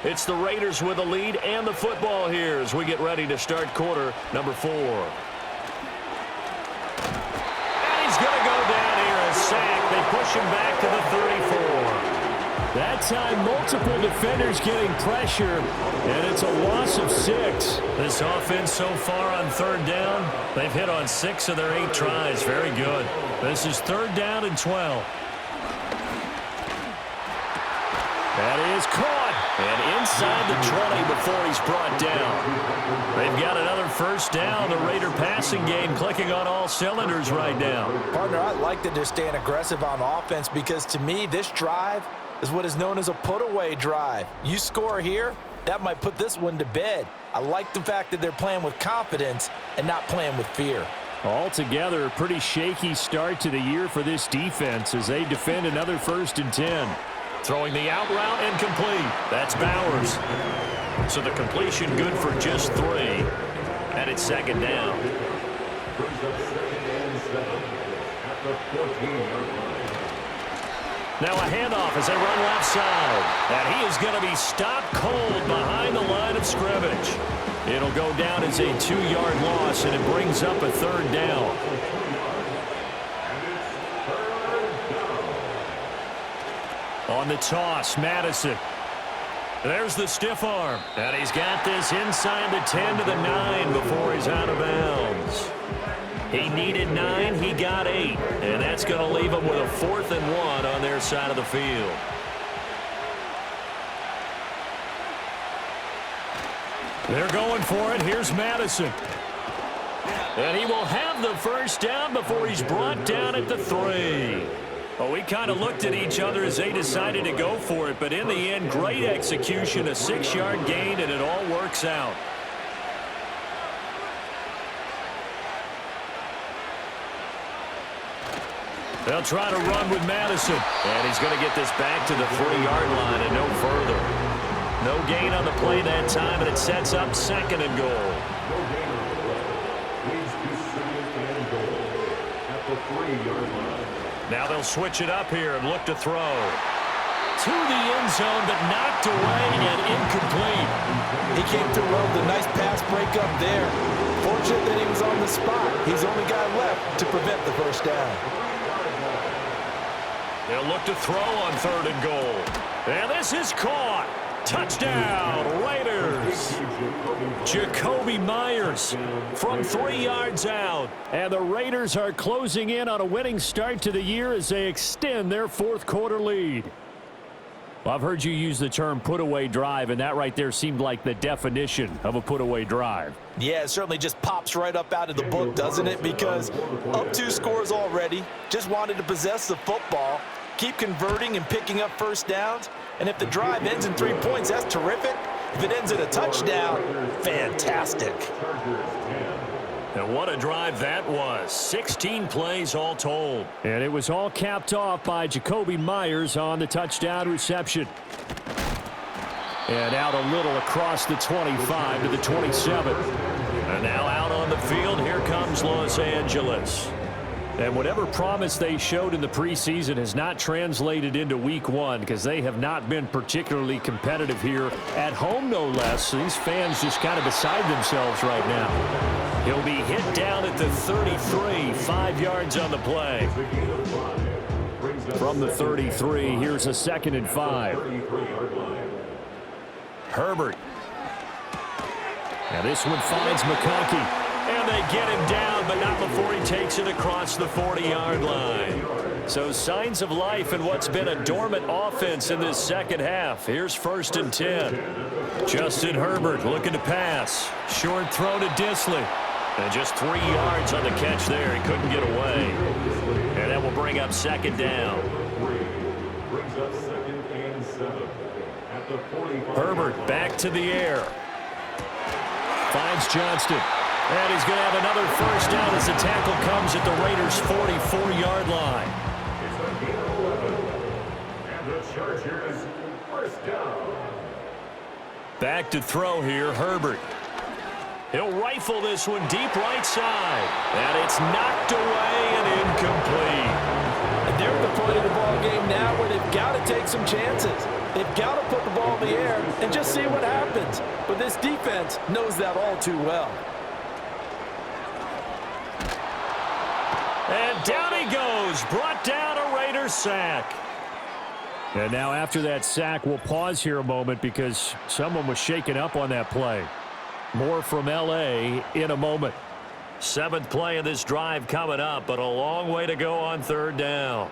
It's the Raiders with the lead and the football here as we get ready to start quarter number 4. And he's going to go down here, a sack. They push him back to the 34. That time, multiple defenders getting pressure, and it's a loss of 6. This offense so far on third down, they've hit on 6 of their 8 tries. Very good. This is 3rd down and 12. That is caught. And inside the 20 before he's brought down. They've got another first down. The Raider passing game clicking on all cylinders right now. Partner, I like that they're staying aggressive on offense because to me, this drive is what is known as a put-away drive. You score here, that might put this one to bed. I like the fact that they're playing with confidence and not playing with fear. Altogether, a pretty shaky start to the year for this defense as they defend another 1st and 10. Throwing the out route and complete. That's Bowers. So the completion good for just 3. And it's 2nd down. Brings up 2nd and 7 at the 14-yard line. Now a handoff as they run left side. And he is going to be stopped cold behind the line of scrimmage. It'll go down as a 2-yard loss, and it brings up a 3rd down. On the toss, Madison. There's the stiff arm. And he's got this inside the 10 to the 9 before he's out of bounds. He needed 9, he got 8. And that's going to leave him with a 4th and 1 on their side of the field. They're going for it. Here's Madison. And he will have the 1st down before he's brought down at the 3. Well, we kind of looked at each other as they decided to go for it, but in the end, great execution, a 6-yard gain, and it all works out. They'll try to run with Madison. And he's going to get this back to the 3-yard line and no further. No gain on the play that time, and it sets up 2nd and goal. No gain on the play. Leads to 2nd and goal at the 3-yard line. Now they'll switch it up here and look to throw. To the end zone, but knocked away and incomplete. He came through well with a nice pass breakup there. Fortunate that he was on the spot. He's the only guy left to prevent the 1st down. They'll look to throw on 3rd and goal. And this is caught. Touchdown, Raiders. Jakobi Meyers from 3 yards out. And the Raiders are closing in on a winning start to the year as they extend their 4th quarter lead. Well, I've heard you use the term put-away drive, and that right there seemed like the definition of a put-away drive. Yeah, it certainly just pops right up out of the book, doesn't it? Because up 2 scores already, just wanted to possess the football, keep converting and picking up 1st downs. And if the drive ends in 3 points, that's terrific. If it ends in a touchdown, fantastic. And what a drive that was. 16 plays all told. And it was all capped off by Jakobi Meyers on the touchdown reception. And out a little across the 25 to the 27. And now out on the field, here comes Los Angeles. And whatever promise they showed in the preseason has not translated into week 1 because they have not been particularly competitive here at home, no less. So these fans just kind of beside themselves right now. He'll be hit down at the 33, 5 yards on the play. From the 33, here's a 2nd and 5. Herbert. Now this one finds McConkey. And they get him down, but not before he takes it across the 40-yard line. So signs of life in what's been a dormant offense in this 2nd half. Here's 1st and 10. Justin Herbert looking to pass. Short throw to Disley. And just 3 yards on the catch there. He couldn't get away. And that will bring up 2nd down. Brings up 2nd and 7 at the 45. Herbert back to the air. Finds Johnston. And he's going to have another 1st down as the tackle comes at the Raiders' 44-yard line. It's a gain of 11. And the Chargers 1st down. Back to throw here, Herbert. He'll rifle this one deep right side. And it's knocked away and incomplete. And they're at the point of the ball game now where they've got to take some chances. They've got to put the ball in the air and just see what happens. But this defense knows that all too well. And down he goes. Brought down a Raiders sack. And now after that sack, we'll pause here a moment because someone was shaken up on that play. More from L.A. in a moment. 7th play of this drive coming up, but a long way to go on 3rd down.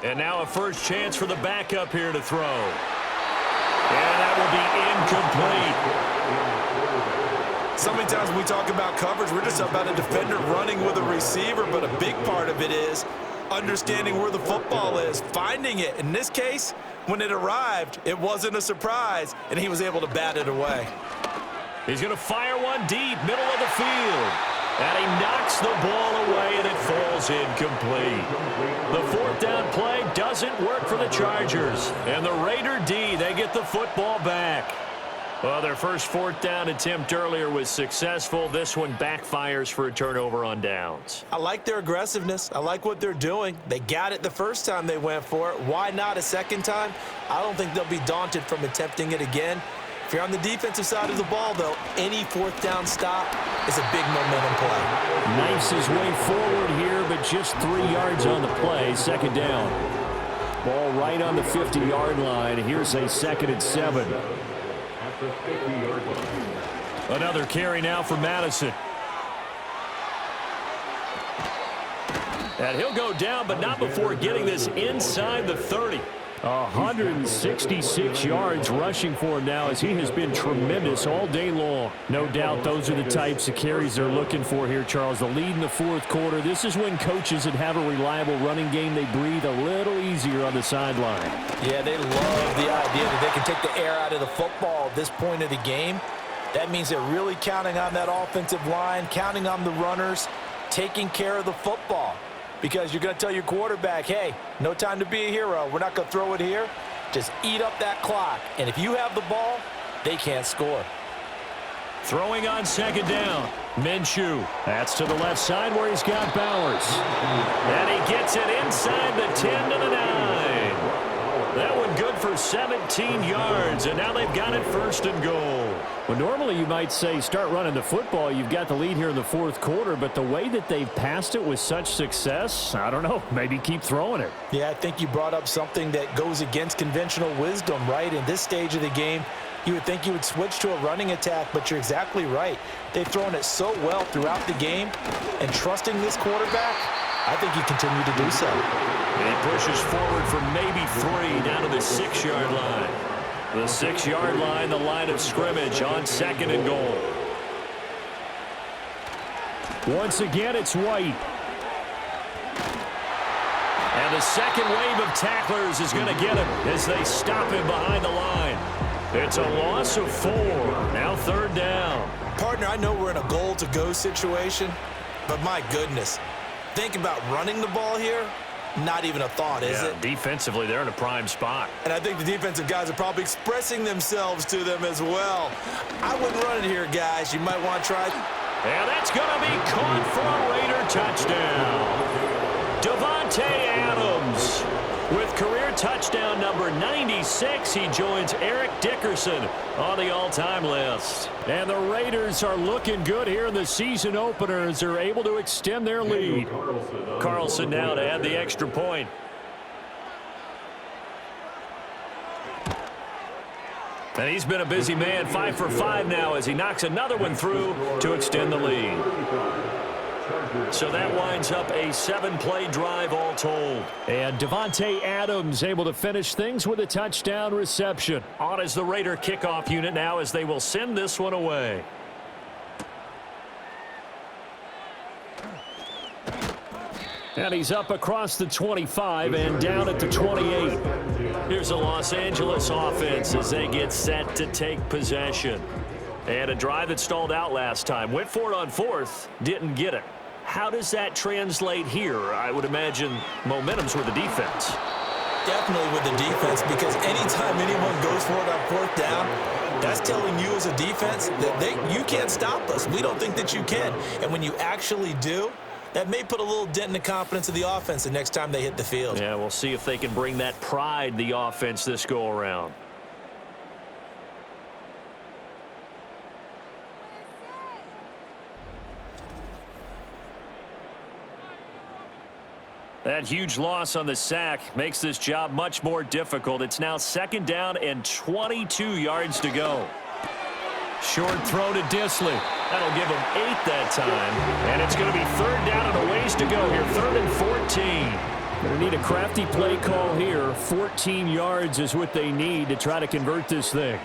And now a first chance for the backup here to throw. And that will be incomplete. So many times when we talk about coverage, we're just about a defender running with a receiver, but a big part of it is understanding where the football is, finding it. In this case, when it arrived, it wasn't a surprise, and he was able to bat it away. He's going to fire one deep, middle of the field. And he knocks the ball away, and it falls incomplete. The fourth down play doesn't work for the Chargers. And the Raider D, they get the football back. Well, their first fourth down attempt earlier was successful. This one backfires for a turnover on downs. I like their aggressiveness. I like what they're doing. They got it the first time they went for it. Why not a second time? I don't think they'll be daunted from attempting it again. If you're on the defensive side of the ball, though, any fourth down stop is a big momentum play. Knifes his way forward here, but just 3 yards on the play. Second down. Ball right on the 50-yard line. Here's a 2nd and 7. At the 50-yard line. Another carry now for Madison. And he'll go down, but not before getting this inside the 30. 166 yards rushing for him now, as he has been tremendous all day long. No doubt those are the types of carries they're looking for here, Charles. The lead in the fourth quarter. This is when coaches that have a reliable running game, they breathe a little easier on the sideline. Yeah, they love the idea that they can take the air out of the football at this point of the game. That means they're really counting on that offensive line, counting on the runners, taking care of the football. Because you're going to tell your quarterback, hey, no time to be a hero. We're not going to throw it here. Just eat up that clock. And if you have the ball, they can't score. Throwing on second down. Minshew. That's to the left side where he's got Bowers. And he gets it inside the 10 to the 9. That one good for 17 yards, and now they've got it 1st and goal. Well, normally you might say start running the football. You've got the lead here in the fourth quarter, but the way that they've passed it with such success, I don't know, maybe keep throwing it. Yeah, I think you brought up something that goes against conventional wisdom, right? In this stage of the game, you would think you would switch to a running attack, but you're exactly right. They've thrown it so well throughout the game, and trusting this quarterback, I think you continue to do so. He pushes forward for maybe 3 down to the 6-yard line. The 6-yard line, the line of scrimmage on 2nd and goal. Once again, it's White. And the second wave of tacklers is going to get him as they stop him behind the line. It's a loss of 4. Now 3rd down. Partner, I know we're in a goal-to-go situation, but my goodness, think about running the ball here. Not even a thought, is it? Defensively, they're in a prime spot. And I think the defensive guys are probably expressing themselves to them as well. I wouldn't run it here, guys. You might want to try. And that's going to be caught for a Raider touchdown. Davante Adams with career touchdown number 96. He joins Eric Dickerson on the all-time list. And the Raiders are looking good here in the season opener as they're able to extend their lead. Carlson now to add the extra point. And he's been a busy man, 5 for 5 now as he knocks another one through to extend the lead. So that winds up a 7-play drive all told. And Davante Adams able to finish things with a touchdown reception. On as the Raider kickoff unit now as they will send this one away. And he's up across the 25 and down at the 28. Here's the Los Angeles offense as they get set to take possession. And a drive that stalled out last time. Went for it on 4th, didn't get it. How does that translate here? I would imagine momentum's with the defense. Definitely with the defense, because anytime anyone goes for it on 4th down, that's telling you as a defense that you can't stop us. We don't think that you can. And when you actually do, that may put a little dent in the confidence of the offense the next time they hit the field. Yeah, we'll see if they can bring that pride, the offense, this go-around. That huge loss on the sack makes this job much more difficult. It's now 2nd down and 22 yards to go. Short throw to Disley. That'll give him 8 that time. And it's going to be 3rd down and a ways to go here. 3rd and 14. Going to need a crafty play call here. 14 yards is what they need to try to convert this thing.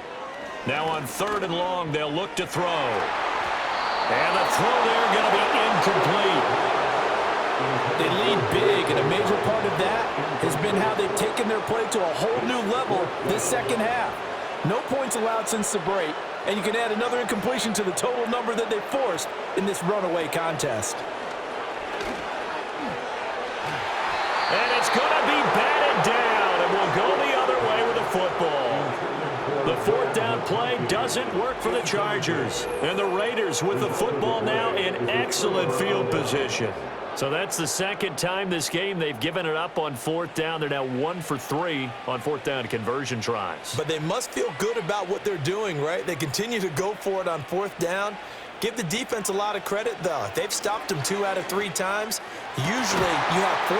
Now on 3rd and long, they'll look to throw. And the throw there going to be incomplete. They lead big week, and a major part of that has been how they've taken their play to a whole new level this second half. No points allowed since the break, and you can add another incompletion to the total number that they forced in this runaway contest. And it's going to be batted down, and we'll go the other way with the football. The fourth down play doesn't work for the Chargers. And the Raiders with the football now in excellent field position. So that's the second time this game they've given it up on fourth down. They're now 1 for 3 on fourth down conversion tries. But they must feel good about what they're doing, right? They continue to go for it on fourth down. Give the defense a lot of credit, though. They've stopped them 2 out of 3 times. Usually you have 4